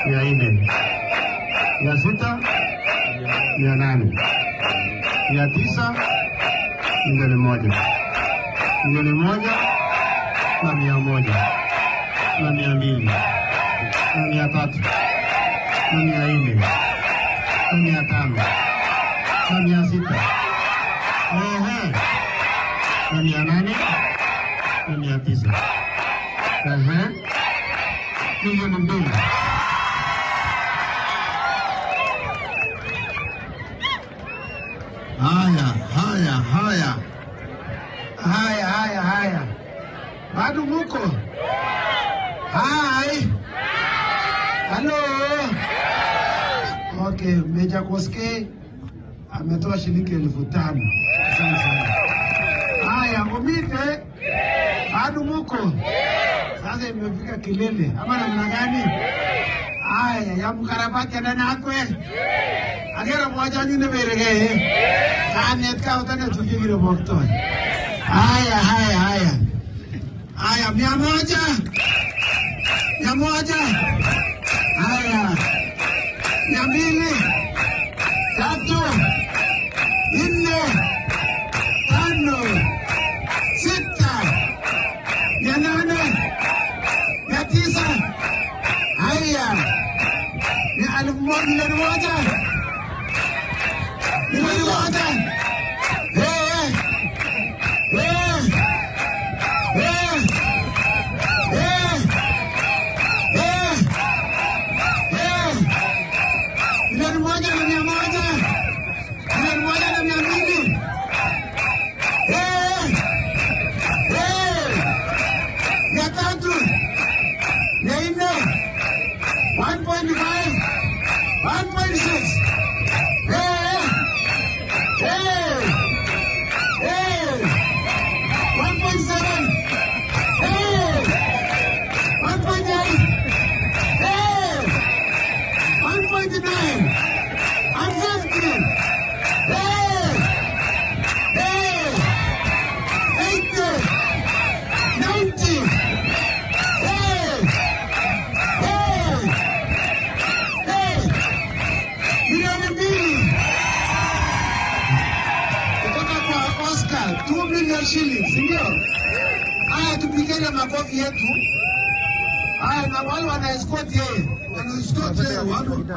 400, 600, 800, 900, 1,000, 1,000 na 100 na 200 na 300 na 400 na 500 na 600 na 800 na 900 milioni 2. Haya. Bado muko? Hai. Hello. Okay, Meja Koske ametoa shilingi 5,000. Asante sana. Haya, Omite. Bado muko? Sasa imefika kilele. Ama namna gani? Haya, ya mkarabati ndani akwe. Agera moja nyune berege. Kanet ka utane tujigiro bokto. Haya. Haya, 100. 100. Haya. 200. 3. 4. 5. 6. 8. 9. Haya. Ni milioni moja. Milioni moja. Milioni moja na 100. Milioni moja na 200. 300. 1.5. 1.6. 1.7. 1.8. 1.9. I'm 50. 80. 90. Milioni 2. Kutoka kwa Oscar, 2 million shillings, ndio? Haya, tupigane makofi yetu. Haya, na wale wana escort yeye. Wana escort yeye.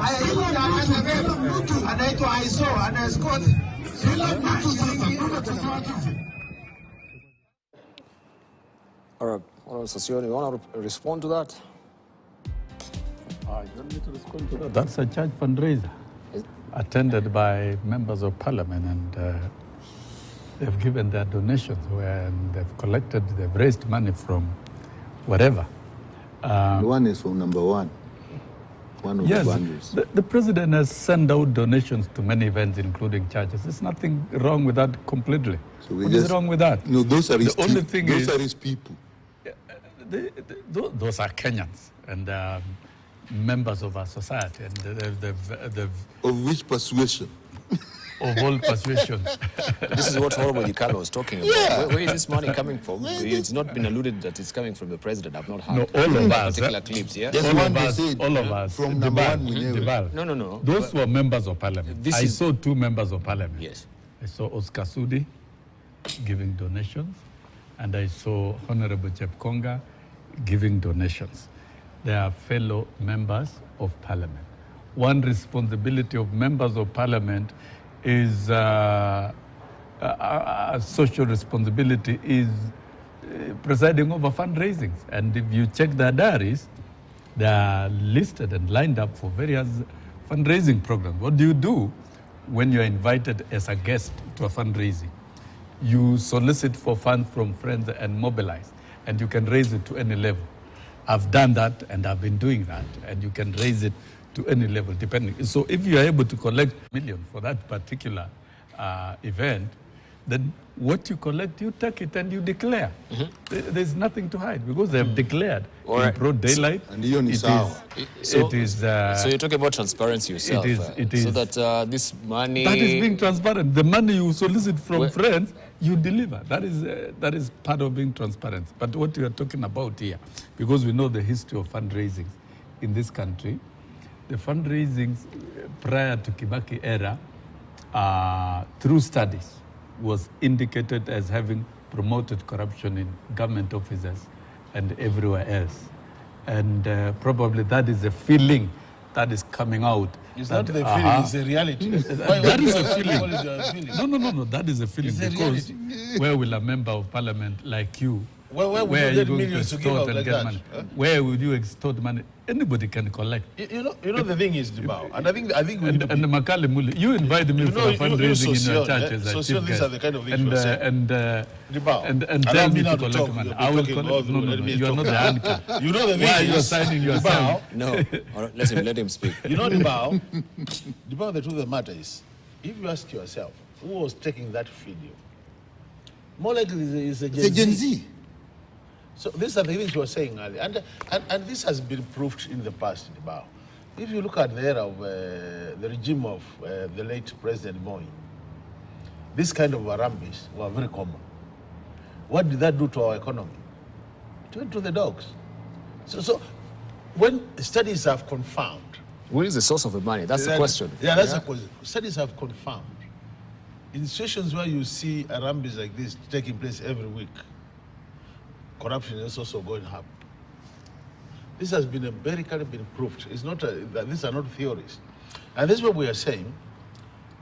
Haya, hiyo anabeba mtu anaitwa ISO, ana escort. Sila mtu sasa, kuna tofauti. All right, Sasioni, you want to respond to that? You want me to respond to that? That's a church fundraiser attended by members of parliament, and they've given their donations and they've raised money from whatever. The one is from number one. One of the bundles. The president has sent out donations to many events, including churches. There's nothing wrong with that completely. So what is wrong with that? No, those are his the only thing those are his people. Those are Kenyans and members of our society, and they've of which persuasion? Of all persuasions. This is what Honorable Yikano was talking about. Yeah. Where is this money coming from? It's not been alluded that it's coming from the president. I've not heard. No, all of us. Particular clips, yeah? All of us. From number one. No. Those were members of parliament. I saw 2 members of parliament. Yes. I saw Oscar Sudi giving donations, and I saw Honorable Chepkonga giving donations. They are fellow members of parliament. One responsibility of members of parliament is social responsibility is presiding over fundraisings. And if you check their diaries, they are listed and lined up for various fundraising programs. What do you do when you're invited as a guest to a fundraising? You solicit for funds from friends and mobilize, and you can raise it to any level. I've done that, and I've been doing that, and you can raise it to any level, depending. So if you are able to collect $1 million for that particular event, then what you collect, you take it and you declare. There's nothing to hide because they have declared in broad daylight. And you So you're talking about transparency yourself. It is. So that this money... That is being transparent. The money you solicit from friends, you deliver. That is part of being transparent. But what we are talking about here, because we know the history of fundraising in this country, the fundraising prior to Kibaki era, through studies, was indicated as having promoted corruption in government offices and everywhere else. And probably that is a feeling that is coming out. It's not the feeling, it's a reality. That is a feeling. No, that is a feeling, because where will a member of parliament like you, where are you you going to extort and like get that? money? Huh? Where would you extort money? Anybody can collect. You know the thing is, Dibao, and I think we need to be, Makale Muli, you invite me for a fundraising in your churches. So these are the kind of things and, you're saying. And tell me to collect money. I will collect. No, you are not the anchor. You know the thing why is, you are signing yourself? No, all right, let him speak. You know, Dibao, the truth of the matter is, if you ask yourself, who was taking that video? More likely it's a Gen Z. So these are the things you were saying earlier, and this has been proved in the past. If you look at the era of the regime of the late President Moi, this kind of arambis were very common. What did that do to our economy? It went to the dogs. So when studies have confirmed, where is the source of the money? That's the question. Yeah, that's the question. Studies have confirmed in situations where you see arambis like this taking place every week, corruption is also going up. This has been empirically been proved. It's not these are not theories, and this is what we are saying.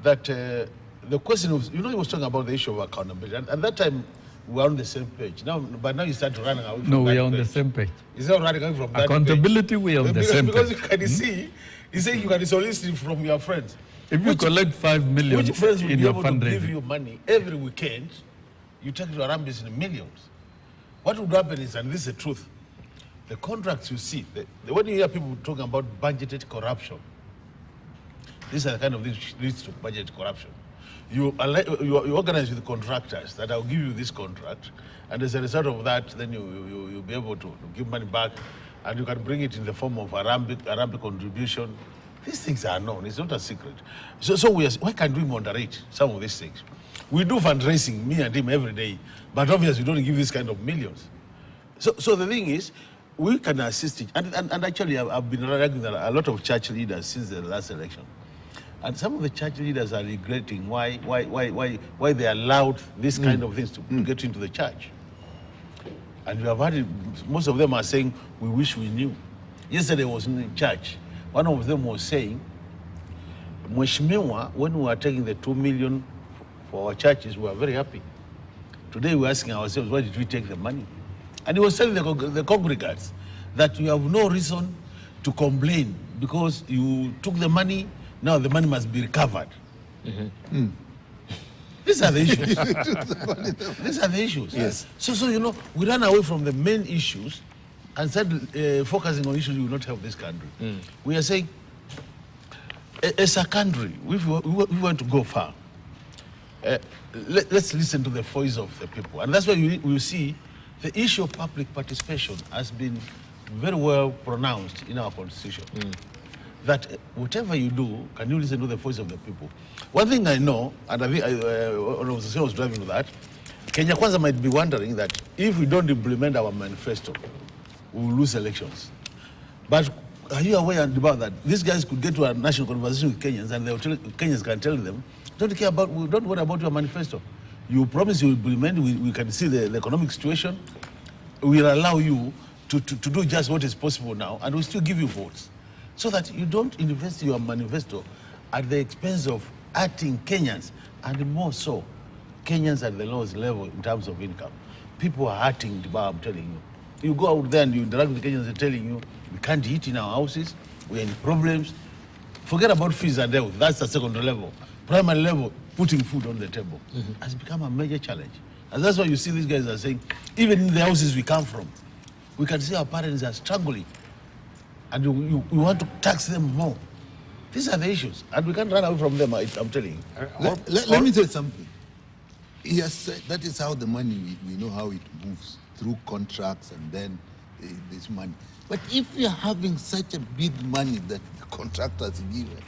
That the question was, he was talking about the issue of accountability, and at that time we were on the same page. But now you start running away from No, we that are on page. the same page. It's not running away from that accountability. Page. We are on the same because page. Because you can see, he's saying you can solicit from your friends. If you collect 5 million which friends will in be your able to give fundraising, you money every weekend, you take to Arambis in millions. What would happen is, and this is the truth, the contracts you see, when you hear people talking about budgeted corruption, these are the kind of things which leads to budgeted corruption. You organize with contractors that I'll give you this contract, and as a result of that, then you'll be able to give money back, and you can bring it in the form of Arabic contribution. These things are known, it's not a secret. So why can't we moderate some of these things? We do fundraising, me and him, every day, but obviously we don't give this kind of millions. So the thing is, we can assist it. And actually, I've been arguing that a lot of church leaders since the last election. And some of the church leaders are regretting why they allowed this kind of things to get into the church. And we have had it, most of them are saying, we wish we knew. Yesterday I was in the church. One of them was saying, Mheshimiwa, when we were taking the 2 million for our churches, we were very happy. Today we're asking ourselves, why did we take the money? And he was telling the congregants that you have no reason to complain because you took the money, now the money must be recovered. Mm-hmm. These are the issues. These are the issues. Yes. So we ran away from the main issues and started focusing on issues we will not help this country. We are saying, as a country, we want to go far. Let's listen to the voice of the people. And that's why we see the issue of public participation has been very well pronounced in our constitution. That whatever you do, can you listen to the voice of the people? One thing I know, and I think I was driving to that, Kenya Kwanza might be wondering that if we don't implement our manifesto, we will lose elections. But are you aware about that? These guys could get to a national conversation with Kenyans, and Kenyans can tell them, don't worry about your manifesto. You promise you will implement, we can see the economic situation. We will allow you to do just what is possible now, and we'll still give you votes. So that you don't invest your manifesto at the expense of hurting Kenyans, and more so, Kenyans at the lowest level in terms of income. People are hurting, I'm telling you. You go out there and you interact with Kenyans, they're telling you, we can't eat in our houses, we're in problems. Forget about fees and health, that's the secondary level. Primary level, putting food on the table has become a major challenge. And that's why you see these guys are saying, even in the houses we come from, we can see our parents are struggling. And we want to tax them more. These are the issues. And we can't run away from them, I'm telling you. Let me say something. Yes, that is how the money, we know how it moves, through contracts and then this money. But if you're having such a big money that the contractors given,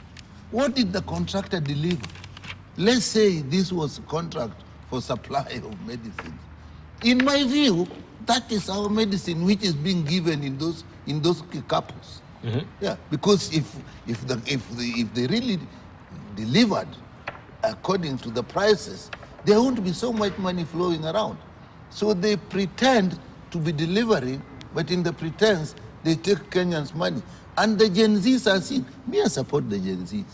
what did the contractor deliver? Let's say this was a contract for supply of medicines. In my view, that is our medicine which is being given in those couples. Yeah, because if they really delivered according to the prices, there won't be so much money flowing around. So they pretend to be delivering, but in the pretense, they take Kenyans' money. And the Gen Zs are seen. Me, I support the Gen Zs.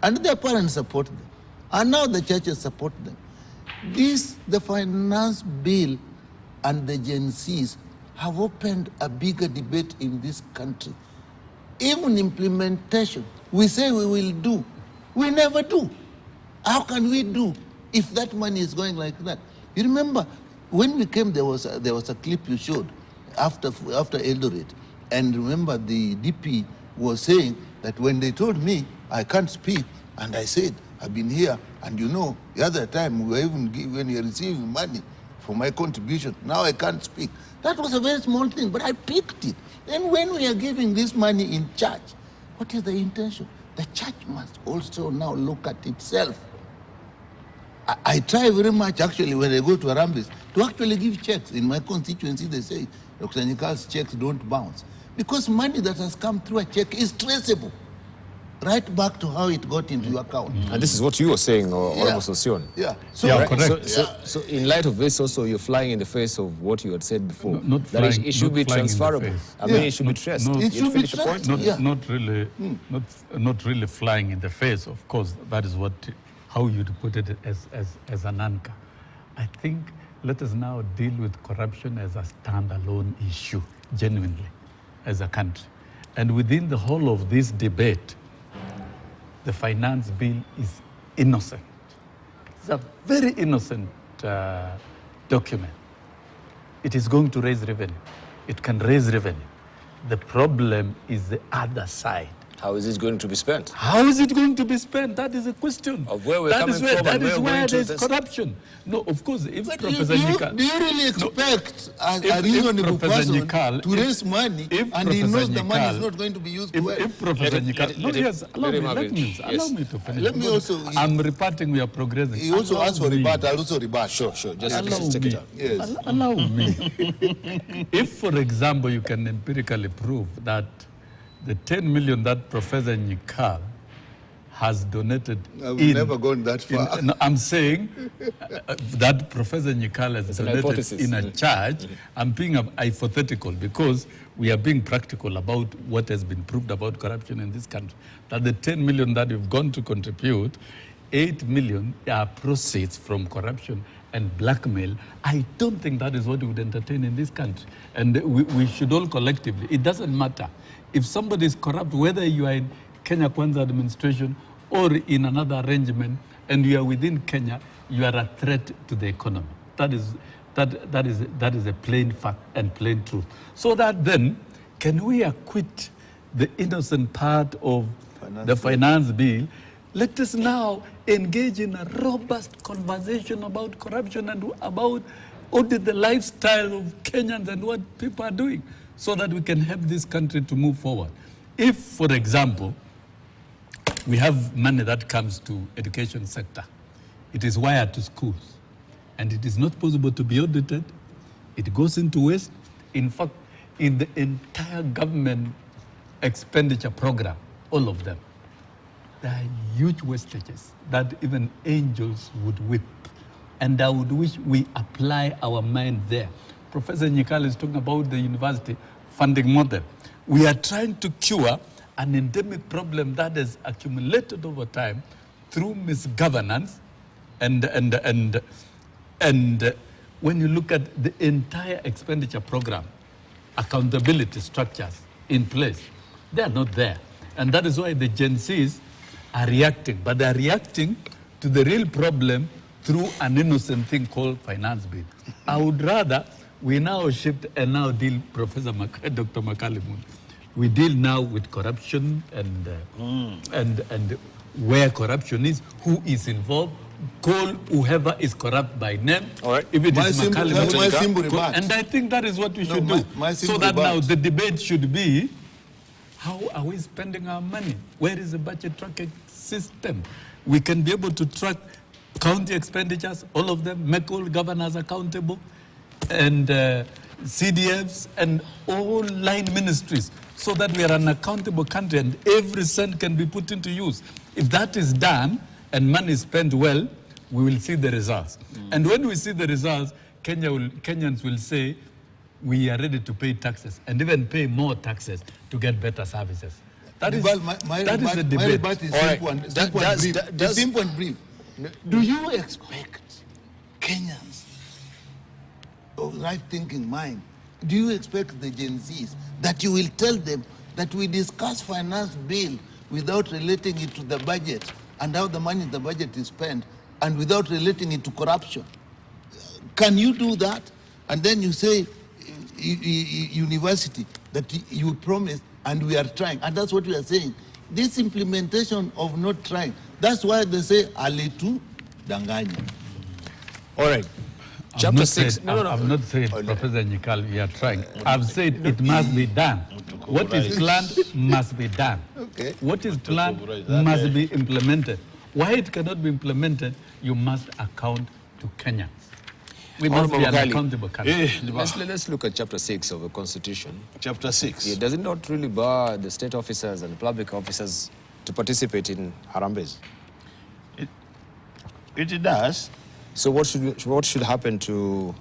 And their parents support them. And now the churches support them. The finance bill and the Gen Zs have opened a bigger debate in this country. Even implementation, we say we will do. We never do. How can we do if that money is going like that? You remember, when we came, there was a clip you showed after Eldoret. And remember, the DP was saying that when they told me I can't speak, and I said, I've been here, and the other time we were even when you're receiving money for my contribution, now I can't speak. That was a very small thing, but I picked it. And when we are giving this money in church, what is the intention? The church must also now look at itself. I try very much, actually, when I go to Arambis, to actually give checks. In my constituency, they say, Dr. Nikal's checks don't bounce. Because money that has come through a check is traceable, right back to how it got into your account. And this is what you were saying, Honorable Sosion. Yeah. Correct. So in light of this also, you're flying in the face of what you had said before. Not it should be transferable. I mean, it should be traced. It should be traced. Not really flying in the face, of course. That is how you'd put it as an anchor. I think let us now deal with corruption as a standalone issue, genuinely, as a country. And within the whole of this debate, the finance bill is innocent. It's a very innocent document. It is going to raise revenue. It can raise revenue. The problem is the other side. How is it going to be spent? How is it going to be spent? That is a question. Of where we're coming from That and is where where we're going there's to. corruption. No, of course, if But Professor do Nyikal... you really expect a if reasonable Professor person Nyikal- to raise money and he knows the money is not going to be used well? If Professor Nyikal... No, yes, allow me to finish. Let me also... I'm reporting we are progressing. He also asked for rebut. I'll also rebut. Sure. Just Allow take me. it up. Yes. Allow me. If, for example, you can empirically prove that the 10 million that Professor Nyikal has donated I've never gone that far. No, I'm saying that Professor Nyikal has It's an donated hypothesis. in a church. I'm being hypothetical because we are being practical about what has been proved about corruption in this country. That the 10 million that you've gone to contribute, 8 million are proceeds from corruption and blackmail. I don't think that is what we would entertain in this country. And we should all collectively, it doesn't matter. If somebody is corrupt, whether you are in Kenya Kwanza administration or in another arrangement, and you are within Kenya, you are a threat to the economy. That is a plain fact and plain truth. So that then, can we acquit the innocent part of the finance bill? Let us now engage in a robust conversation about corruption and about the lifestyle of Kenyans and what people are doing, so that we can help this country to move forward. If, for example, we have money that comes to education sector, it is wired to schools, and it is not possible to be audited. It goes into waste. In fact, in the entire government expenditure program, all of them, there are huge wastages that even angels would weep. And I would wish we apply our mind there. Professor Nyikal is talking about the university funding model. We are trying to cure an endemic problem that has accumulated over time through misgovernance. And when you look at the entire expenditure program, accountability structures in place, they are not there. And that is why the Gen Zs are reacting. But they are reacting to the real problem through an innocent thing called finance bill. I would rather we now shift and now deal, Dr. Makalimun. We deal now with corruption and where corruption is, who is involved. Call whoever is corrupt by name. All right. If it is Makalimun, and I think that is what we should do. So that now the debate should be, how are we spending our money? Where is the budget tracking system? We can be able to track county expenditures, all of them, make all governors accountable, and CDFs, and all line ministries, so that we are an accountable country and every cent can be put into use. If that is done and money is spent well, we will see the results. And when we see the results, Kenyans will say, we are ready to pay taxes and even pay more taxes to get better services. That is the debate. My simple and brief. Do you expect Kenyans of right-thinking mind, do you expect the Gen Zs that you will tell them that we discuss finance bill without relating it to the budget and how the money in the budget is spent and without relating it to corruption? Can you do that? And then you say, university, that you promised and we are trying. And that's what we are saying. This implementation of not trying, that's why they say, alitu danganya. All right. Chapter 6. I've not said, Professor Nyikal, we are trying. I've said it must be done. What is planned must be done. Okay. What is planned must be implemented. Why it cannot be implemented, you must account to Kenyans. We must be an accountable country. Let's look at Chapter 6 of the Constitution. Chapter 6. Does it not really bar the state officers and public officers to participate in harambes? It does. So what should happen to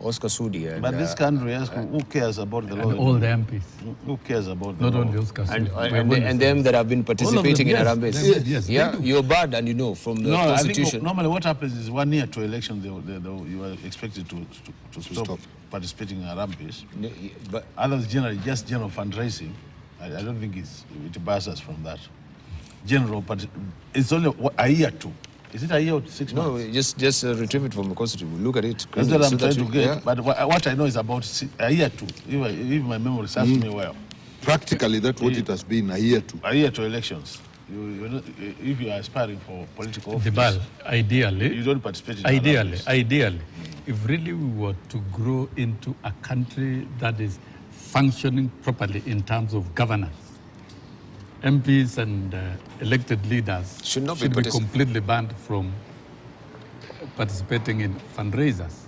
Oscar Sudi? And, but this country, who cares about the law? And all the MPs. Who cares about the law? Not only Oscar Sudi. And them that have been participating in harambes. Yes, yeah, you're bad, and you know from the Constitution. I think normally what happens is 1 year to election, you are expected to stop participating in harambes. But others generally just general fundraising. I don't think it bars us from that. General, but it's only a year too. Is it a year or 6 months? No, just retrieve it from the Constitution. Look at it. That's what I'm trying to get. Yeah. But what I know is about a year too. If my memory serves me well. Practically, that's what it has been, a year to. A year to elections. If you are aspiring for political office, ideally, you don't participate in Ideally, if really we were to grow into a country that is functioning properly in terms of governance, MPs and elected leaders should be completely banned from participating in fundraisers.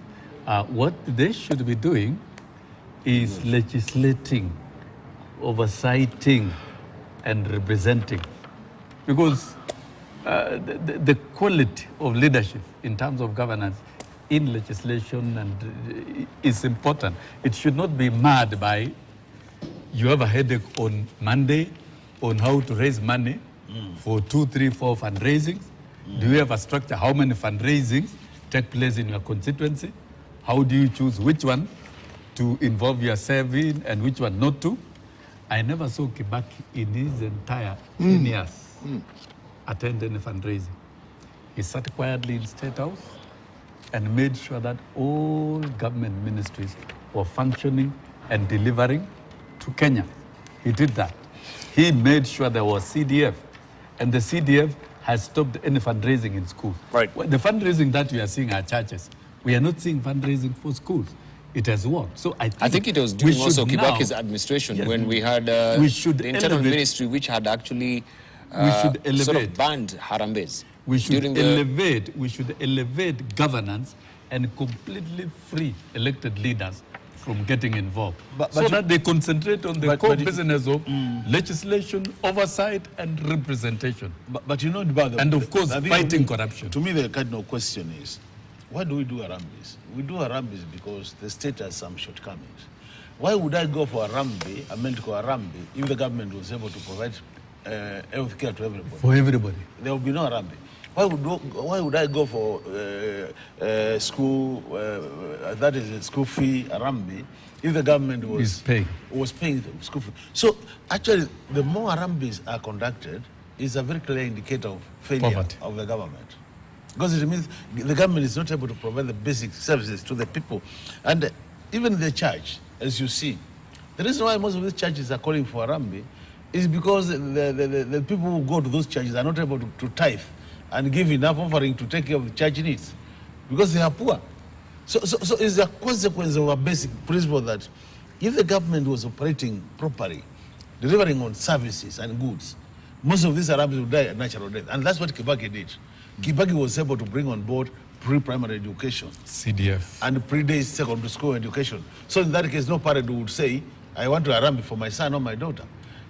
What they should be doing is legislating, oversighting, and representing. Because the quality of leadership in terms of governance in legislation is important. It should not be marred by you have a headache on Monday on how to raise money for 2, 3, 4 fundraisings. Do you have a structure? How many fundraisings take place in your constituency? How do you choose which one to involve yourself in and which one not to? I never saw Kibaki in his entire 10 years attend any fundraising. He sat quietly in State House and made sure that all government ministries were functioning and delivering to Kenya. He did that. He made sure there was CDF, and the CDF has stopped any fundraising in schools. Right. The fundraising that we are seeing at churches, we are not seeing fundraising for schools. It has worked. So I think it was during also Kibaki's administration when we had the internal ministry which had actually sort of banned harambes. We should elevate governance and completely free elected leaders from getting involved, so that they concentrate on the core business of legislation, oversight, and representation. But you know about and of course fighting corruption. To me, the cardinal question is, why do we do harambes? We do harambes because the state has some shortcomings. Why would I go for a medical harambe, if the government was able to provide health care to everybody? For everybody. There would be no harambe. Why would I go for school, that is a school fee harambe, if the government was paying school fee? So actually, the more harambes are conducted, is a very clear indicator of failure of the government. Because it means the government is not able to provide the basic services to the people. And even the church, as you see, the reason why most of these churches are calling for harambe is because the people who go to those churches are not able to tithe and give enough offering to take care of the church needs, because they are poor. So it's a consequence of a basic principle that if the government was operating properly, delivering on services and goods, most of these harambes would die a natural death. And that's what Kibaki did. Kibaki was able to bring on board pre-primary education. CDF. And pre-day secondary school education. So in that case, no parent would say, I want to Harambee for my son or my daughter.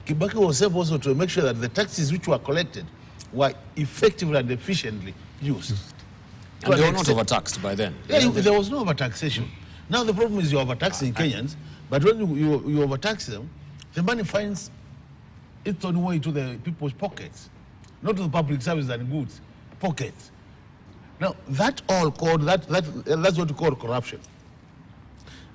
Kibaki was able also to make sure that the taxes which were collected were effectively and efficiently used. And they were not overtaxed by then. Yeah, there was no overtaxation. Now the problem is you're overtaxing Kenyans, but when you overtax them, the money finds its own way to the people's pockets, not to the public service and goods pockets. Now that's what we call corruption.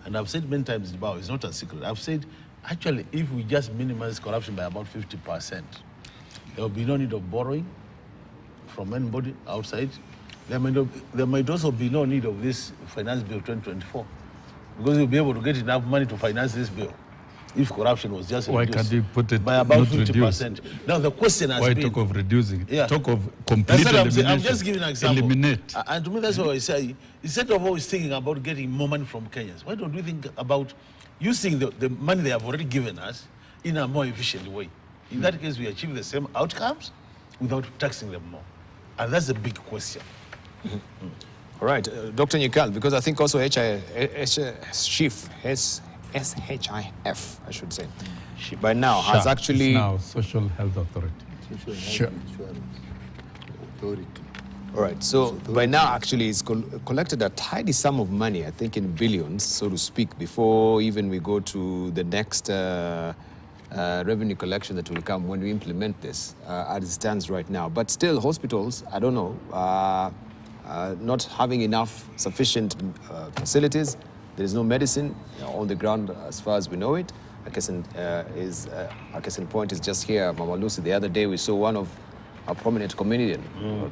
And I've said many times, it's not a secret. I've said, actually, if we just minimize corruption by about 50%, there will be no need of borrowing from anybody outside. There might also be no need of this finance bill 2024, because you'll be able to get enough money to finance this bill if corruption was just reduced. Why can't you put it by about 50%? Reduce? Now the question has been... Why talk of reducing it? Yeah. Talk of complete elimination. I'm just giving an example. Eliminate. And to me, that's what I say. Instead of always thinking about getting more money from Kenyans, why don't we think about using the money they have already given us in a more efficient way? In that case, we achieve the same outcomes without taxing them more. And that's a big question. All right, Dr. Nyikal, because I think also SHIF, I should say, by now has actually... It's now Social Health Authority. Social Health Insurance Authority. All right, so by now actually it's collected a tidy sum of money, I think in billions, so to speak, before even we go to the next revenue collection that will come when we implement this as it stands right now. But still, hospitals, I don't know, not having enough sufficient facilities. There is no medicine on the ground as far as we know it. A case in point is just here, Mama Lucy. The other day we saw one of a prominent comedian.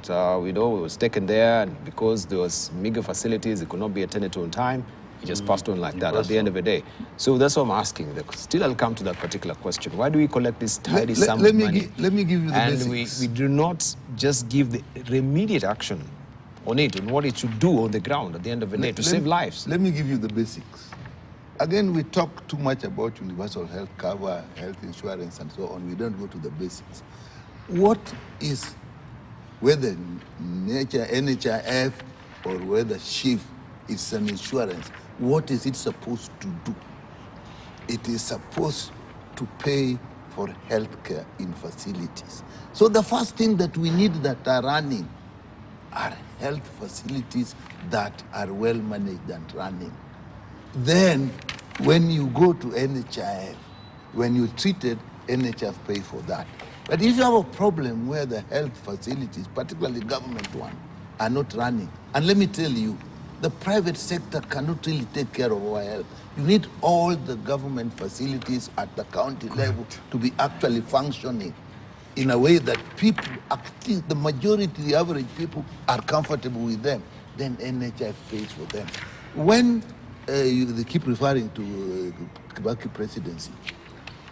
But we know it was taken there, and because there was meager facilities, it could not be attended to on time. He just passed on like that at the end of the day. So that's what I'm asking. Still, I'll come to that particular question. Why do we collect this tidy sum of money? Let me give you the basics. And we do not just give the immediate action on it, on what it should do on the ground at the end of the day to save lives. Let me give you the basics. Again, we talk too much about universal health cover, health insurance, and so on. We don't go to the basics. What is, whether NHIF or whether SHIF is an insurance, what is it supposed to do? It is supposed to pay for healthcare in facilities. So the first thing that we need that are running are health facilities that are well managed and running. Then, when you go to NHIF, when you're treated, NHIF pay for that. But if you have a problem where the health facilities, particularly government one, are not running, and let me tell you, the private sector cannot really take care of our health. You need all the government facilities at the county level to be actually functioning in a way that people, the majority, the average people, are comfortable with them. Then NHIF pays for them. When they keep referring to Kibaki presidency,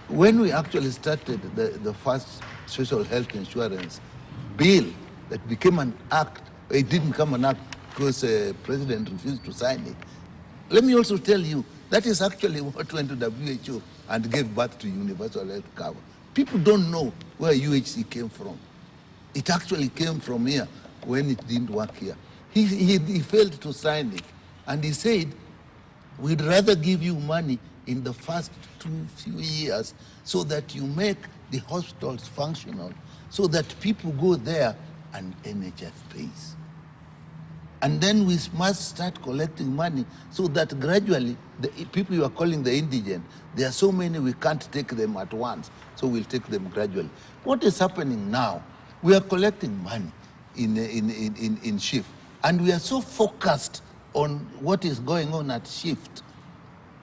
when we actually started the first social health insurance bill that became an act, it didn't come an act because the president refused to sign it. Let me also tell you, that is actually what went to WHO and gave birth to universal health cover. People don't know where UHC came from. It actually came from here when it didn't work here. He failed to sign it. And he said, we'd rather give you money in the first few years so that you make the hospitals functional, so that people go there and NHF pays. And then we must start collecting money so that gradually, the people you are calling the indigent, there are so many we can't take them at once, so we'll take them gradually. What is happening now? We are collecting money in SHIF, and we are so focused on what is going on at SHIFT,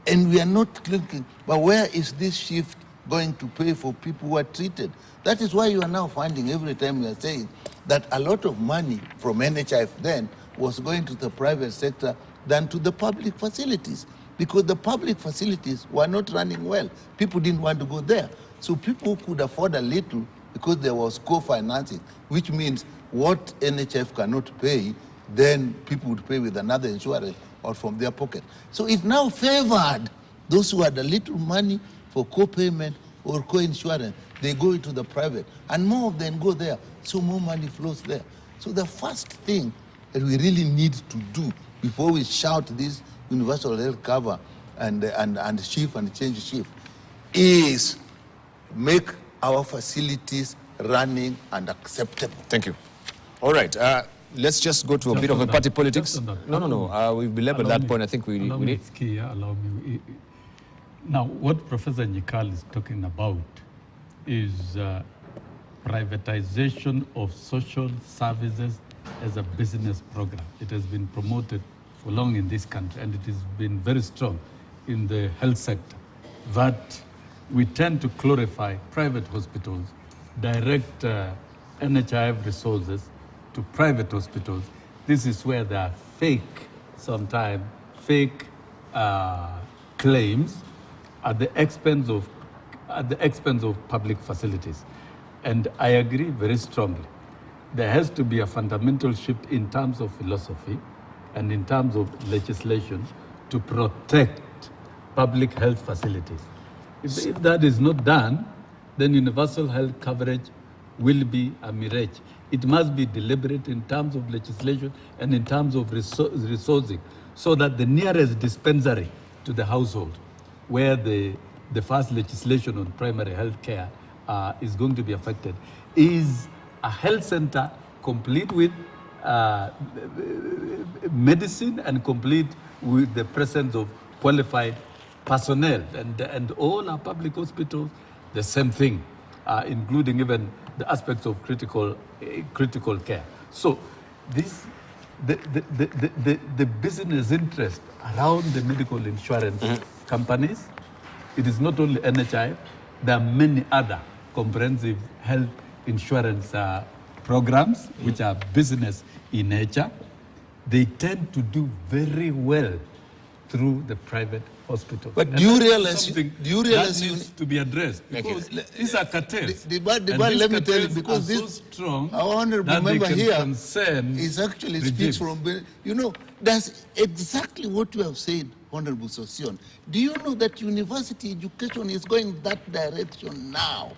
and we are not looking, but where is this shift going to pay for people who are treated? That is why you are now finding every time we are saying that a lot of money from NHIF then was going to the private sector than to the public facilities, because the public facilities were not running well. People didn't want to go there. So people could afford a little because there was co-financing, which means what NHIF cannot pay, then people would pay with another insurance or from their pocket. So it now favored those who had a little money for co-payment or co-insurance. They go into the private, and more of them go there, so more money flows there. So the first thing that we really need to do before we shout this universal health cover and shift and change shift is make our facilities running and acceptable. Thank you. All right. Let's just go to a bit of a party politics. No. We've belabored that point. I think we need. It's key. Allow me. Now, what Professor Nyikal is talking about is privatization of social services as a business program. It has been promoted for long in this country, and it has been very strong in the health sector, that we tend to glorify private hospitals, direct NHIF resources to private hospitals. This is where there are sometimes fake claims at the expense of public facilities. And I agree very strongly. There has to be a fundamental shift in terms of philosophy and in terms of legislation to protect public health facilities. If that is not done, then universal health coverage will be a mirage. It must be deliberate in terms of legislation and in terms of resourcing, so that the nearest dispensary to the household, where the first legislation on primary health care is going to be affected, is a health center complete with medicine and complete with the presence of qualified personnel. And all our public hospitals, the same thing, including even the aspects of critical care. So the business interest around the medical insurance companies, it is not only NHI, there are many other comprehensive health insurance programs which are business in nature. They tend to do very well through the private hospital. But do you realize that needs to be addressed? Because these are cartels. Let me tell you, because this so strong, our honorable that member here concern is actually speaks from, that's exactly what you have said, Honorable Sosion. Do you know that university education is going that direction now?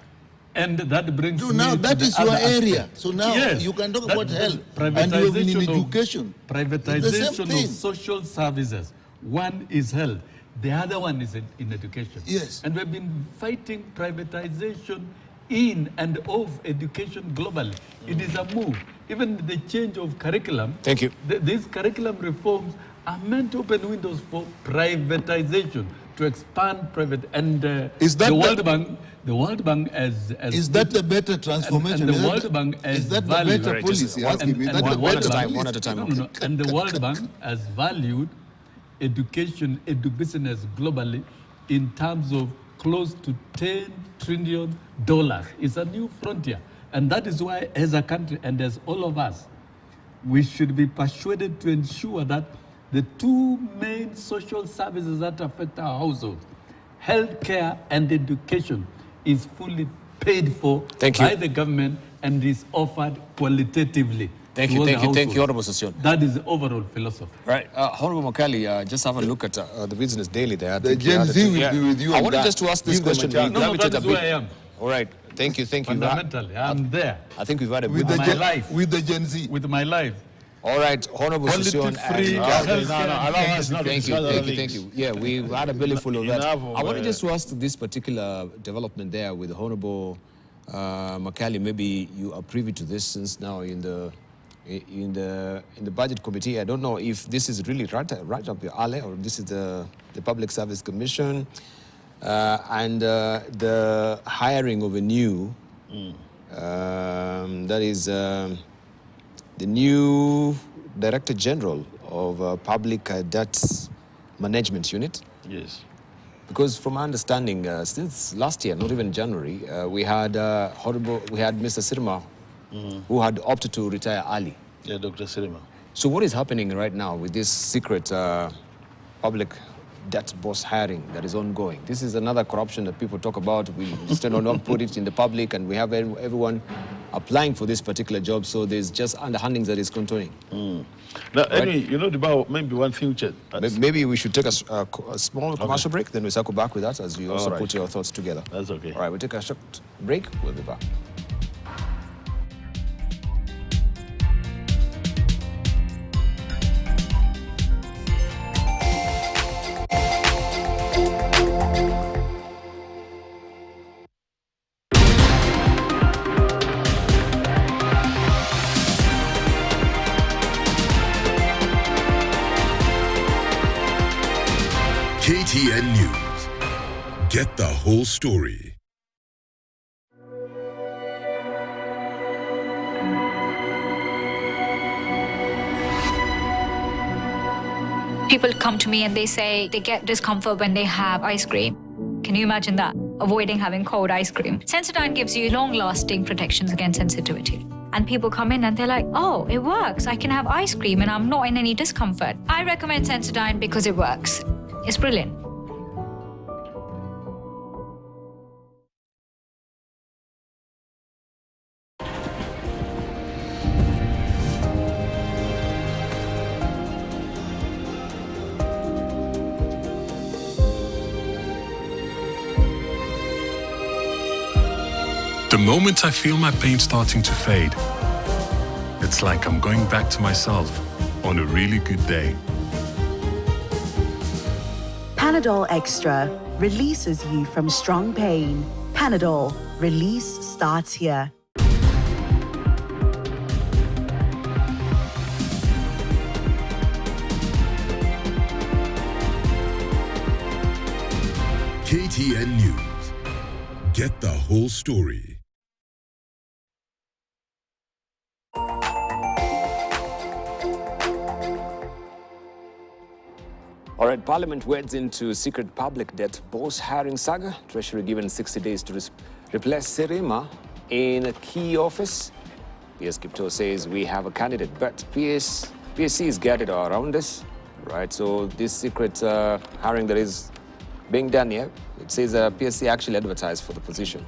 And that brings me now that to is the your other area. aspect. So now you can talk about health and you have been in education. Privatization of social services. One is health, the other one is in education. Yes. And we've been fighting privatization in and of education globally. It is a move. Even the change of curriculum. Thank you. These curriculum reforms are meant to open windows for privatization, to expand private. And is that the World Bank as is that the better transformation? And the World Bank as is that value, the better policy? One at a time. No. And the World Bank has valued education, business globally in terms of close to $10 trillion. It's a new frontier. And that is why, as a country and as all of us, we should be persuaded to ensure that the two main social services that affect our households, healthcare and education, is fully paid for by the government and is offered qualitatively. Thank you, Honorable Sosion. That is the overall philosophy. Right. Honorable Makali, just have a look at the Business Daily there. The Gen Z will be with you. I wanted just to ask this question. No, that is where I am. All right. Thank you. Fundamentally, I'm there. I think we've had a with good my life. With the Gen Z. With my life. All right, Honorable Sosion. Thank you. Yeah, we had a belly full of that. I wanted just to ask this particular development there with Honorable Makali. Maybe you are privy to this since now in the budget committee. I don't know if this is really right up your alley, or this is the Public Service Commission and the hiring of a new that is the new Director General of Public Debts Management Unit. Yes. Because from my understanding, since last year, not even January, we had Mr. Sirma, who had opted to retire early. Yeah, Dr. Sirma. So what is happening right now with this secret public debt boss hiring that is ongoing? This is another corruption that people talk about. We just do not put it in the public, and we have everyone applying for this particular job, so there's just underhandings that is contouring. Now, right? Anyway, maybe one future. Maybe we should take a small commercial break, then we circle back with that as you also put your thoughts together. That's okay. All right, we'll take a short break. We'll be back. KTN News. Get the whole story. People come to me and they say they get discomfort when they have ice cream. Can you imagine that? Avoiding having cold ice cream. Sensodyne gives you long-lasting protections against sensitivity. And people come in and they're like, oh, it works. I can have ice cream and I'm not in any discomfort. I recommend Sensodyne because it works. It's brilliant. The moment I feel my pain starting to fade, it's like I'm going back to myself on a really good day. Panadol Extra releases you from strong pain. Panadol, release starts here. KTN News. Get the whole story. All right, Parliament wades into secret public debt boss hiring saga. Treasury given 60 days to replace Serema in a key office. PS Kipto says we have a candidate, but PSC is gathered around us. Right, so this secret hiring that is being done here, it says PSC actually advertised for the position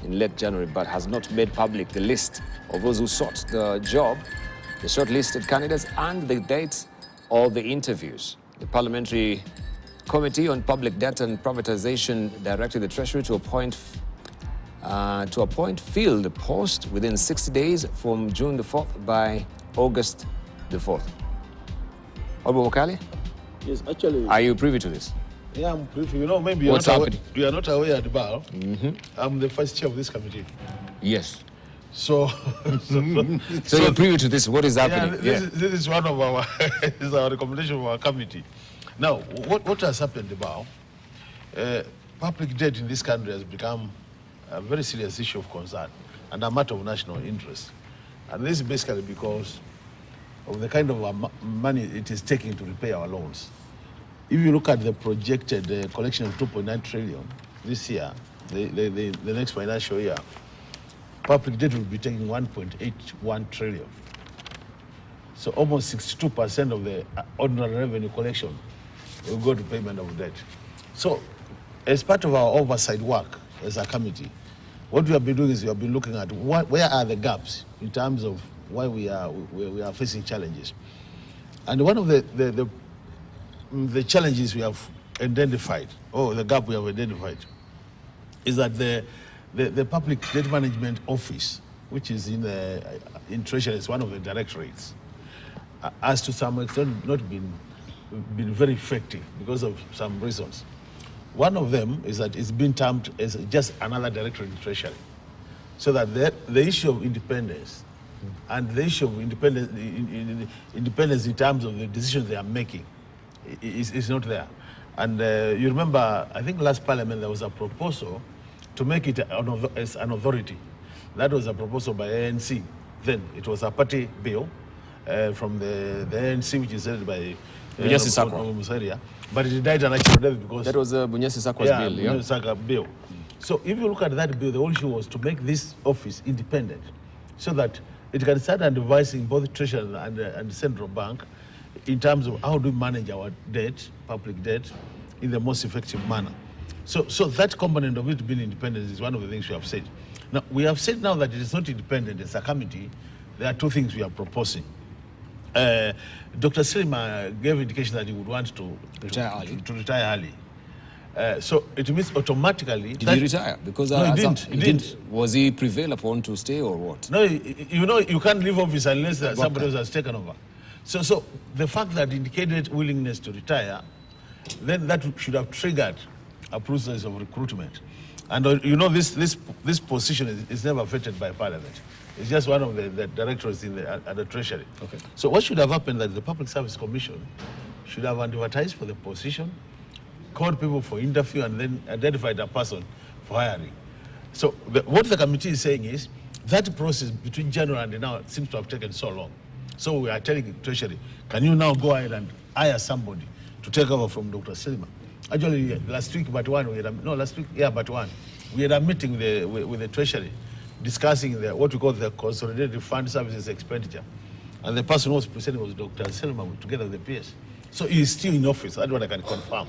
in late January, but has not made public the list of those who sought the job, the shortlisted candidates, and the dates of the interviews. The Parliamentary Committee on Public Debt and Privatization directed the Treasury to appoint fill the post within 60 days from June the 4th by August the 4th. Honorable Wakali? Yes, actually. Are you privy to this? Yeah, I'm privy. You know, maybe you're What's not aware, happening? you are not aware at the bar. I'm the vice chair of this committee. Yes. So, So you're privy to this? What is happening? This is one of our is our recommendation of our committee. Now, what has happened about public debt in this country has become a very serious issue of concern and a matter of national interest. And this is basically because of the kind of money it is taking to repay our loans. If you look at the projected collection of 2.9 trillion this year, the next financial year, public debt will be taking 1.81 trillion. So almost 62% of the ordinary revenue collection will go to payment of debt. So as part of our oversight work as a committee, what we have been doing is we have been looking at where are the gaps in terms of why we are facing challenges. And one of the challenges we have identified, or the gap we have identified, is that the Public Debt Management Office, which is in Treasury, is one of the directorates, has to some extent not been very effective because of some reasons. One of them is that it's been termed as just another directorate in Treasury, so that the issue of independence and the issue of independence in terms of the decisions they are making is not there. And you remember, I think last Parliament there was a proposal to make it as an authority. That was a proposal by ANC. Then it was a party bill from the ANC, which is headed by Bunyasi Sakwa. But it died an actual death because That was Bunyasi Sakwa's bill, yeah? Bunyasi Sakwa bill. So if you look at that bill, the whole issue was to make this office independent, so that it can start advising both Treasury and the Central Bank in terms of how do we manage our debt, public debt, in the most effective manner. So that component of it being independent is one of the things we have said. Now, we have said now that it is not independent as a committee. There are two things we are proposing. Dr. Sirima gave indication that he would want to retire early. So it means automatically... Did he retire? Because no, he didn't. Was he prevailed upon to stay or what? No, you know, you can't leave office unless somebody else has taken over. So the fact that indicated willingness to retire, then that should have triggered a process of recruitment. And you know, this position is never vetted by Parliament. It's just one of the directors at the Treasury. Okay. So what should have happened that the Public Service Commission should have advertised for the position, called people for interview, and then identified a person for hiring. So what the committee is saying is that process between January and now seems to have taken so long. So we are telling Treasury, can you now go ahead and hire somebody to take over from Dr. Silma? Actually, last week, we had a meeting with the Treasury discussing what we call the consolidated fund services expenditure. And the person who was presenting was Dr. Silma together with the PS. So he is still in office. That's what I can confirm.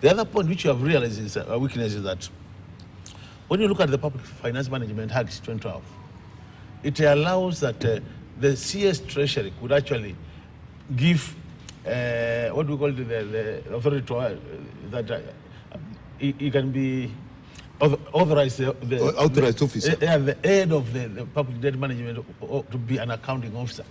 The other point which you have realized is a weakness is that when you look at the Public Finance Management Act 2012, it allows that the CS Treasury could actually give what do we call it, the authority to, that he can be authorized the authorized officer. The head of the public debt management to be an accounting officer.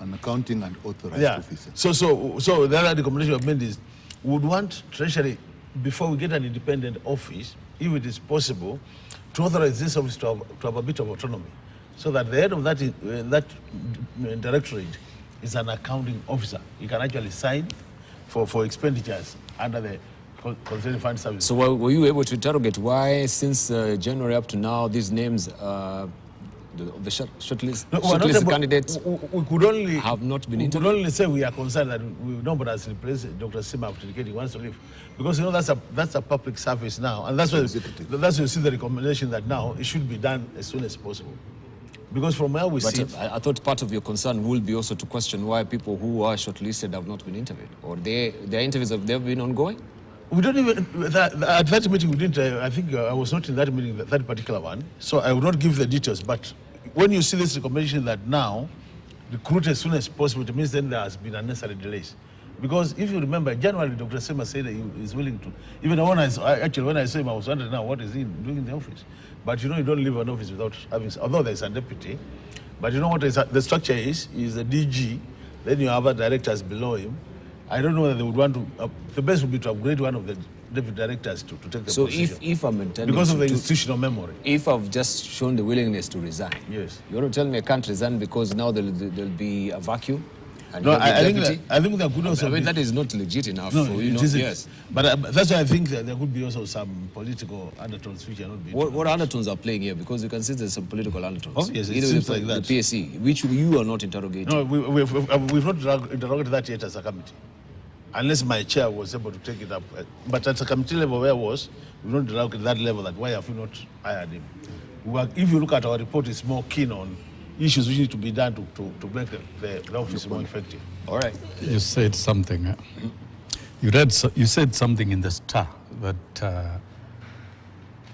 An accounting and authorized officer. So the other recommendation I've made is we would want Treasury, before we get an independent office, if it is possible, to authorize this office to have a bit of autonomy, so that the head of that directorate is an accounting officer. He can actually sign for expenditures under the consolidated fund service. So were you able to interrogate why, since January up to now, these names, the shortlist candidates we could only have not been interviewed? We could only say we are concerned that nobody has replaced Dr. Sima after he wants to leave. Because that's a public service now, and that's why you see the recommendation that now it should be done as soon as possible. Because from where we sit, I thought part of your concern will be also to question why people who are shortlisted have not been interviewed, or their interviews have never been ongoing. We don't even at that meeting we didn't. I think I was not in that meeting, that particular one, so I will not give the details. But when you see this recommendation that now recruit as soon as possible, it means then there has been unnecessary delays. Because if you remember, January, Dr. Sema said that he is willing to. Even when I saw him, I was wondering now what is he doing in the office. But you know, you don't leave an office without having, although there's a deputy. But you know what the structure is the DG, then you have other directors below him. I don't know whether they would want to, the best would be to upgrade one of the deputy directors to take the position. So if I'm intending because of the institutional memory. If I've just shown the willingness to resign, yes. You want to tell me I can't resign because now there'll be a vacuum? No, I think there could also that is not legit enough for you. Yes. But that's why I think that there could be also some political undertones which are not being... What undertones are playing here? Because you can see there's some political undertones. Obviously, it seems like that. The PSC, which you are not interrogating. No, we've not interrogated that yet as a committee. Unless my chair was able to take it up. But at a committee level where I was, we've not interrogated that level, that why have we not hired him? If you look at our report, it's more keen on issues which need to be done to make the office more effective. All right. You said something. You said something in the Star that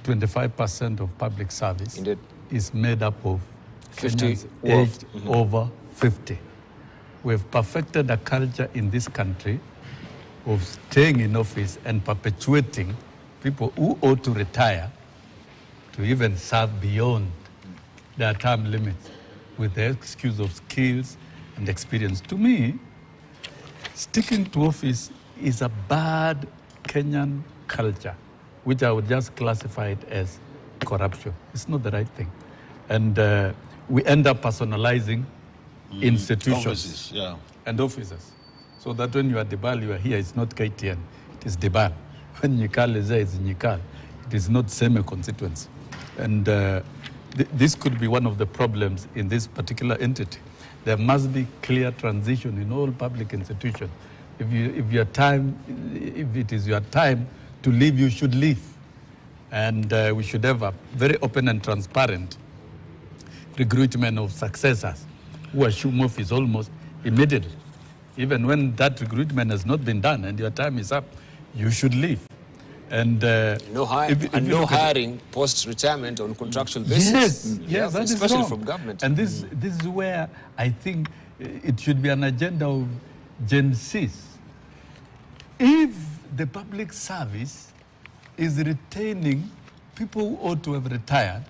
25% of public service Indeed. is made up of 50 aged over 50. We've perfected a culture in this country of staying in office and perpetuating people who ought to retire to even serve beyond their term limits with the excuse of skills and experience. To me, sticking to office is a bad Kenyan culture, which I would just classify it as corruption. It's not the right thing. And we end up personalizing institutions and officers. So that when you are Debal, you are here, it's not KTN, it is Debal. When Nyikal is there, it's Nyikal. It is not semi-constituency. And this could be one of the problems in this particular entity. There must be clear transition in all public institutions. If it is your time to leave, you should leave. And we should have a very open and transparent recruitment of successors who assume office almost immediately. Even when that recruitment has not been done and your time is up, you should leave. And no hiring post-retirement on contractual basis. Yes, that is especially wrong. from government. And this is where I think it should be an agenda of Gen Zs. If the public service is retaining people who ought to have retired,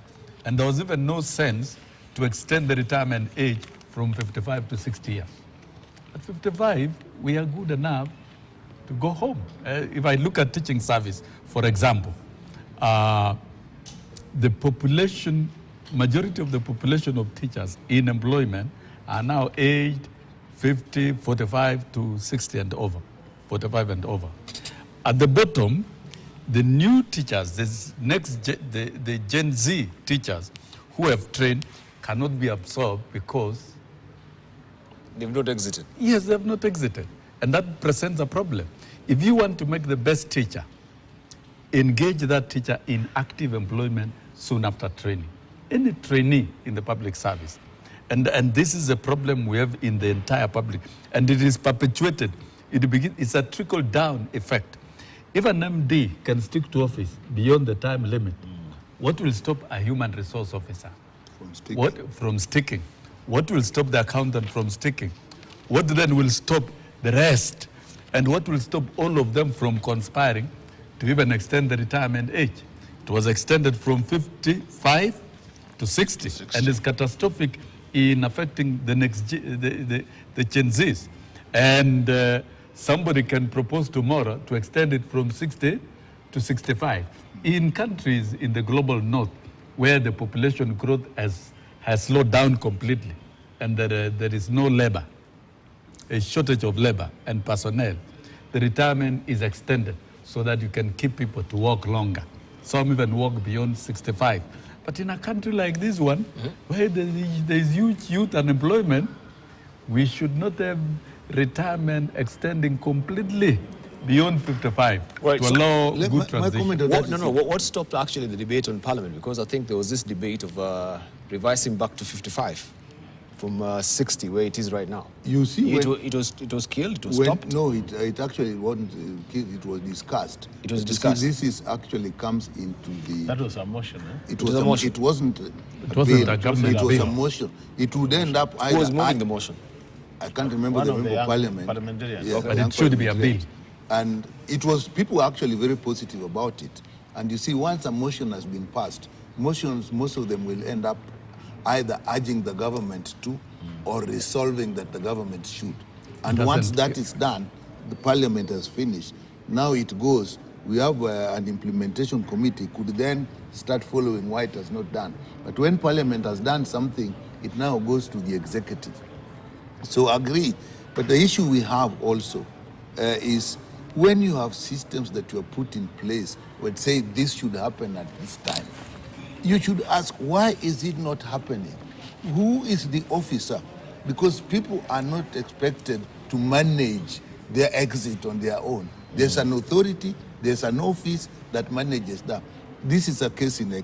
and there was even no sense to extend the retirement age from 55 to 60 years. At 55, we are good enough to go home. If I look at teaching service, for example, the population, majority of the population of teachers in employment are now aged 50, 45 to 60 and over, 45 and over. At the bottom, the new teachers, the Gen Z teachers who have trained cannot be absorbed because they've not exited. Yes, they have not exited. And that presents a problem. If you want to make the best teacher, engage that teacher in active employment soon after training. Any trainee in the public service. And this is a problem we have in the entire public. And it is perpetuated. It's a trickle-down effect. If an MD can stick to office beyond the time limit, what will stop a human resource officer from sticking? What will stop the accountant from sticking? What then will stop the rest? And what will stop all of them from conspiring to even extend the retirement age? It was extended from 55 to 60. And is catastrophic in affecting the next the Gen Zs. And somebody can propose tomorrow to extend it from 60 to 65. In countries in the global north where the population growth has slowed down completely and there is no labor, a shortage of labor and personnel, the retirement is extended so that you can keep people to work longer. Some even work beyond 65. But in a country like this one, where there is huge youth unemployment, we should not have retirement extending completely beyond 55 to allow good transition. What stopped actually the debate on Parliament? Because I think there was this debate of revising back to 55 from 60, where it is right now. You see, it was killed, it was stopped? No, it actually wasn't killed, it was discussed. It was discussed. See, this is actually comes into the... That was a motion, eh? It was a motion. It wasn't a government bill. It was a motion. It would end up either... Who was moving the motion? I can't remember the member of parliament. Parliamentarians. Yes, but it should be a bill. And it was, people were actually very positive about it. And you see, once a motion has been passed, motions, most of them will end up either urging the government to or resolving that the government should. And once that is done, the parliament has finished. Now it goes, we have an implementation committee could then start following why it has not done. But when parliament has done something, it now goes to the executive. So agree. But the issue we have also is when you have systems that you have put in place, would say this should happen at this time, you should ask, why is it not happening? Who is the officer? Because people are not expected to manage their exit on their own. There's an authority, there's an office that manages that. This is a case in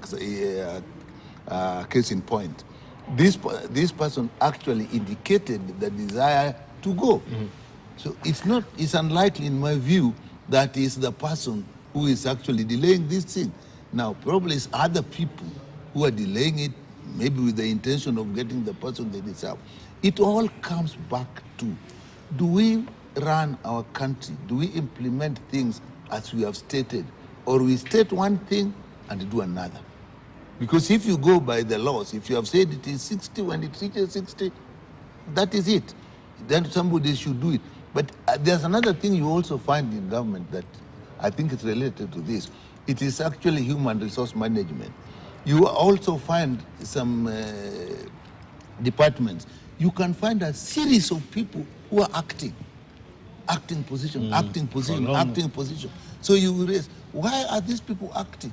point. This person actually indicated the desire to go. So it's unlikely in my view that is the person who is actually delaying this thing. Now, probably it's other people who are delaying it, maybe with the intention of getting the person they deserve. It all comes back to, do we run our country? Do we implement things as we have stated? Or we state one thing and do another? Because if you go by the laws, if you have said it is 60, when it reaches 60, that is it. Then somebody should do it. But there's another thing you also find in government that I think is related to this. It is actually human resource management. You also find some departments. You can find a series of people who are acting position. So you will raise, why are these people acting?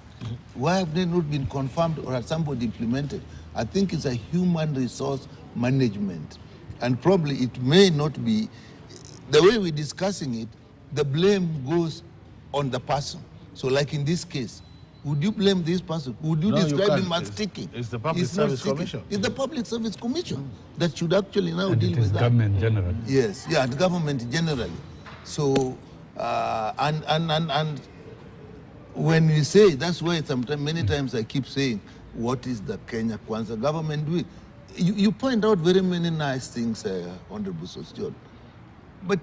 Why have they not been confirmed or has somebody implemented? I think it's a human resource management. And probably it may not be, the way we're discussing it, the blame goes on the person. So like in this case, would you blame this person? Would you describe him as sticking? It's the Public Service Commission. It's the Public Service Commission that should actually now deal with that. Government generally. Yes, yeah, the government generally. So, and when we say, that's why sometimes, many times I keep saying, what is the Kenya Kwanza government doing? You point out very many nice things, Honorable Sosjon. But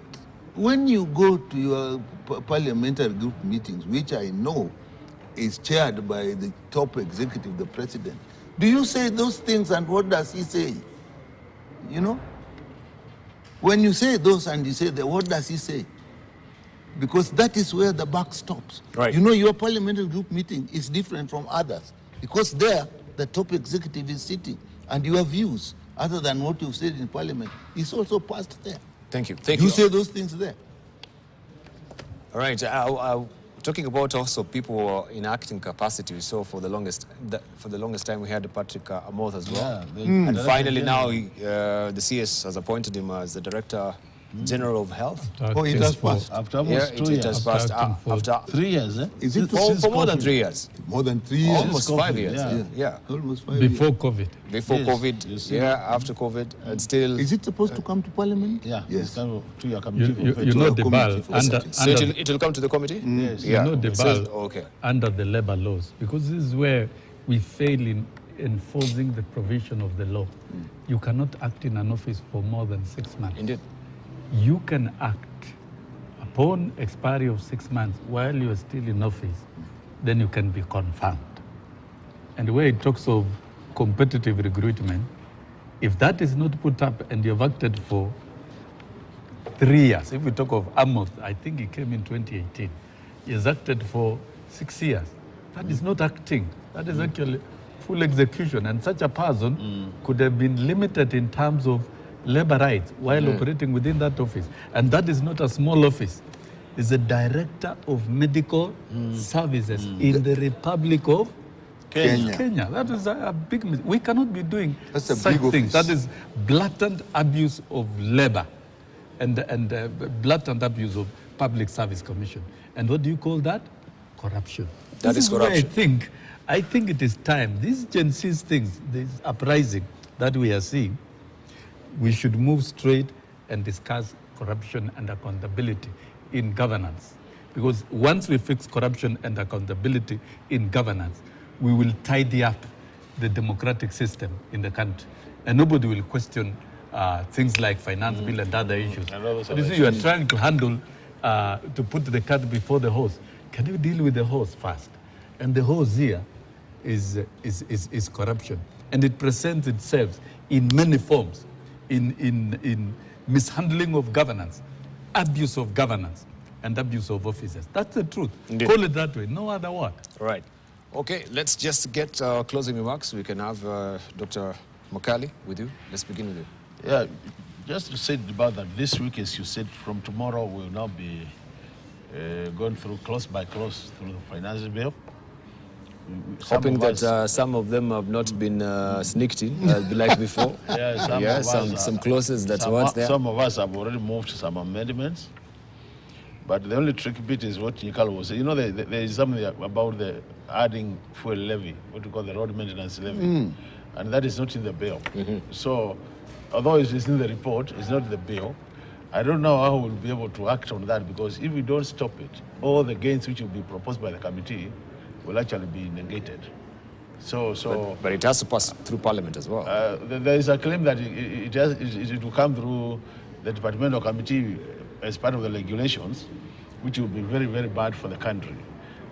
when you go to your parliamentary group meetings, which I know is chaired by the top executive, the president, do you say those things and what does he say? You know? When you say those and you say that, what does he say? Because that is where the buck stops. Right. You know, your parliamentary group meeting is different from others because there the top executive is sitting and your views, other than what you've said in parliament, is also passed there. Thank you. Thank you. You say those things there. All right. Talking about also people who are in acting capacity, we saw for the longest time we had Patrick Amoth as well. Yeah, And finally now the CS has appointed him as the Director General of Health. Oh, it has passed. After almost 2 it years. has passed After after 3 years, eh? Is it for more than 3 years. more than 3 years? Almost 5 years. yeah. Yeah. Almost 5 before years. COVID. Before Yes, COVID, you see. after COVID, and still. Is it supposed to come to Parliament? Yeah, Yes. it's kind of 2-year committee. You know the committee BAL for under, So under it will come to the committee? Yes. you know the So- BAL okay. under the labor laws, because this is where we fail in enforcing the provision of the law. You cannot act in an office for more than 6 months. Indeed. You can act upon expiry of 6 months while you are still in office, then you can be confirmed. And where it talks of competitive recruitment, if that is not put up and you've acted for 3 years, if we talk of Amoth, I think he came in 2018, he has acted for 6 years. That is not acting, that is actually full execution. And such a person could have been limited in terms of labor rights while operating within that office. And that is not a small office. It's the Director of Medical Services in the Republic of Kenya. That is a big mistake. We cannot be doing That's a such big things. office. That is blatant abuse of labor and blatant abuse of Public Service Commission. And what do you call that? Corruption. That This is where corruption. I think it is time. These Gen Z's things, this uprising that we are seeing, we should move straight and discuss corruption and accountability in governance. Because once we fix corruption and accountability in governance, we will tidy up the democratic system in the country. And nobody will question things like finance bill and other issues. But you see, you are trying to handle, to put the cart before the horse. Can you deal with the horse first? And the horse here is corruption. And it presents itself in many forms. In mishandling of governance, abuse of governance, and abuse of officers. That's the truth. Indeed. Call it that way, no other word. Right. Okay, let's just get closing remarks. We can have Dr. Mokali with you. Let's begin with you. Yeah, just to say about that, this week, as you said, from tomorrow, we'll now be going through clause by clause through the finance bill. Hoping that some of them have not been sneaked in, like before. Some clauses that weren't there. Some of us have already moved some amendments. But the only tricky bit is what Yikal was saying. You know, there is something about the adding fuel levy, what we call the road maintenance levy. And that is not in the bill. So, although it is in the report, it's not in the bill. I don't know how we'll be able to act on that, because if we don't stop it, all the gains which will be proposed by the committee will actually be negated. But it has to pass through Parliament as well. There is a claim that it will come through the departmental committee as part of the regulations, which will be very, very bad for the country.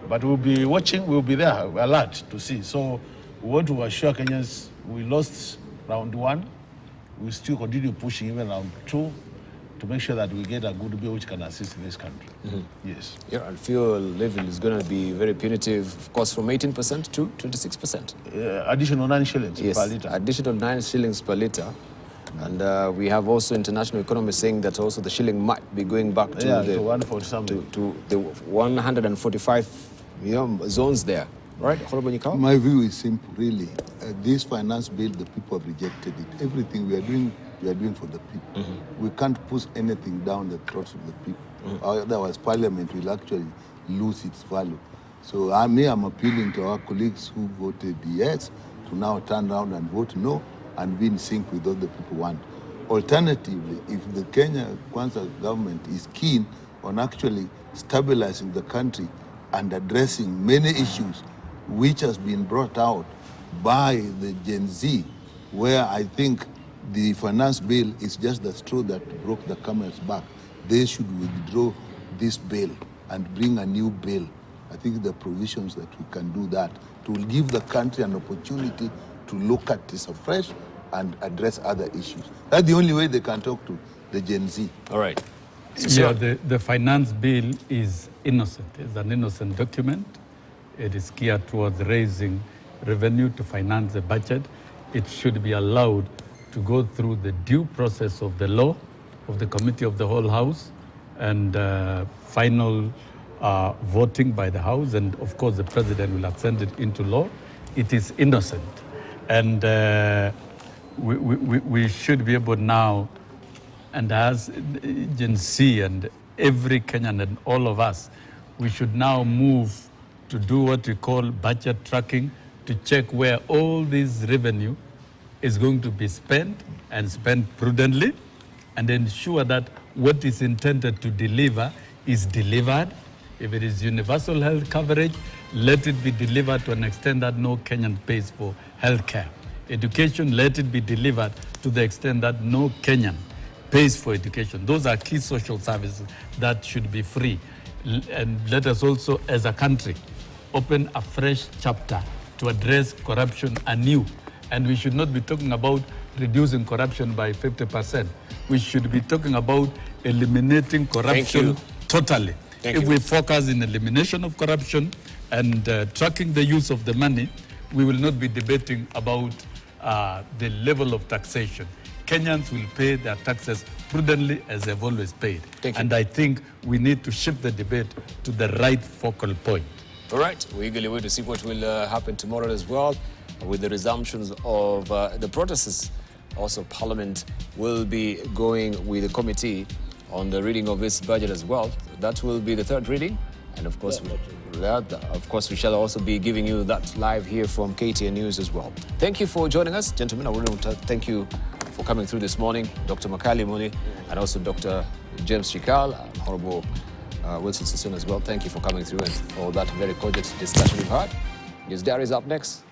But we'll be watching, we'll be there, alert to see. So we want to assure Kenyans we lost round 1. We still continue pushing even round 2 to make sure that we get a good bill which can assist this country. Yes. Yeah, and fuel level is going to be very punitive, of course, from 18% to 26%. Additional 9 shillings Yes, per litre. additional 9 shillings per litre. And we have also international economists saying that also the shilling might be going back to to 140 something. to the 145 zones there. Right? Honorable Nyikao? My view is simple, really. This finance bill, the people have rejected it. Everything we are doing for the people. We can't push anything down the throats of the people. Otherwise, Parliament will actually lose its value. So I'm appealing to our colleagues who voted yes to now turn around and vote no and be in sync with what the people want. Alternatively, if the Kenya Kwanza government is keen on actually stabilizing the country and addressing many issues which has been brought out by the Gen Z, where I think the finance bill is just the straw that broke the camel's back. They should withdraw this bill and bring a new bill. I think the provisions that we can do that to give the country an opportunity to look at this afresh and address other issues. That's the only way they can talk to the Gen Z. All right. Yeah, the finance bill is innocent. It's an innocent document. It is geared towards raising revenue to finance the budget. It should be allowed to go through the due process of the law, of the Committee of the Whole House, and final voting by the House, and of course the President will send it into law, it is innocent. And we should be able now, and as Gen Z and every Kenyan and all of us, we should now move to do what we call budget tracking, to check where all this revenue is going to be spent and spent prudently, and ensure that what is intended to deliver is delivered. If it is universal health coverage, let it be delivered to an extent that no Kenyan pays for health care. Education, let it be delivered to the extent that no Kenyan pays for education. Those are key social services that should be free. And let us also, as a country, open a fresh chapter to address corruption anew. And we should not be talking about reducing corruption by 50%. We should be talking about eliminating corruption totally. If we focus in elimination of corruption and tracking the use of the money, we will not be debating about the level of taxation. Kenyans will pay their taxes prudently as they've always paid. And I think we need to shift the debate to the right focal point. All right, we eagerly wait to see what will happen tomorrow as well with the resumptions of the protests. Also, Parliament will be going with the committee on the reading of this budget as well. That will be the third reading. And of course, we shall also be giving you that live here from KTN News as well. Thank you for joining us, gentlemen. I really want to thank you for coming through this morning, Dr. Makali Muni, and also Dr. James Chikal, and Honorable Wilson Sissoon as well. Thank you for coming through and for that very cogent discussion we've had. News Diary is up next.